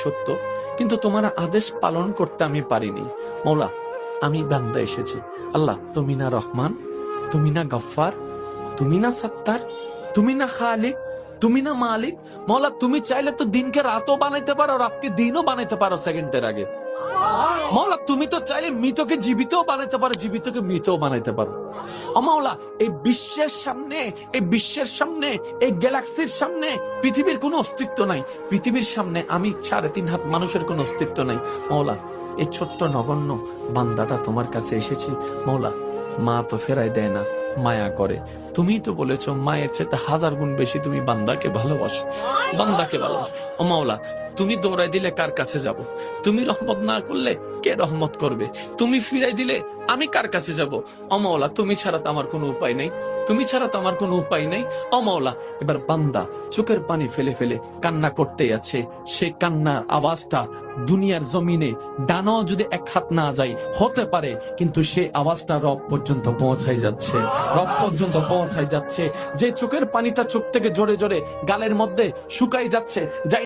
সত্য, কিন্তু তোমার আদেশ পালন করতে আমি পারিনি। মৌলা, আমি বান্দা এসেছি। আল্লাহ, তুমি না রহমান, তুমি না গফফার, তুমি না সত্তার, তুমি না খালিক, তুমি না মালিক। মৌলা, তুমি চাইলে তো দিনকে রাতও বানাইতে পারো, রাতকে দিনও বানাইতে পারো সেকেন্ডের আগে। মৌলা, তুমি তো চাইলে মৃতকে জীবিতও বানাইতে পারো, জীবিতকে মৃতও বানাইতে পারো। ও মাওলা, এই বিশ্বের সামনে, এই বিশ্বের সামনে, এই গ্যালাক্সির সামনে পৃথিবীর কোনো অস্তিত্ব নাই। পৃথিবীর সামনে আমি 3.5 হাত মানুষের কোনো অস্তিত্ব নাই। মৌলা, এই ছোট্ট নগণ্য বান্দাটা তোমার কাছে এসেছি। মৌলা, মা তো ফেরাই দেয় না, মায়া করে। তুমি তো বলেছো মায়ের চেয়ে 1000 গুণ বেশি তুমি বান্দাকে ভালোবাসো, বান্দাকে ভালোবাসো। ও মাওলা, তুমি দৌড়াই দিলে কার কাছে যাব? তুমি রহমত না করলে কে রহমত করবে? তুমি ফিরাই দিলে আমি কার কাছে যাব? ও মাওলা, তুমি ছাড়া তো আমার কোনো উপায় নেই, তুমি ছাড়া তো আমার কোনো উপায় নেই। ও মাওলা, এবার বান্দা চোখের পানি ফেলে ফেলে কান্না করতে আছে। সে কান্নার আওয়াজটা দুনিয়ার জমিনে ডানাও যদি 1 হাত না যায় হতে পারে, কিন্তু সে আওয়াজটা রব পর্যন্ত পৌঁছাই যাচ্ছে, রব পর্যন্ত পৌঁছাই যাচ্ছে। যে চোখের পানিটা চোখ থেকে জোরে জোরে গালের মধ্যে শুকাই যাচ্ছে, যাই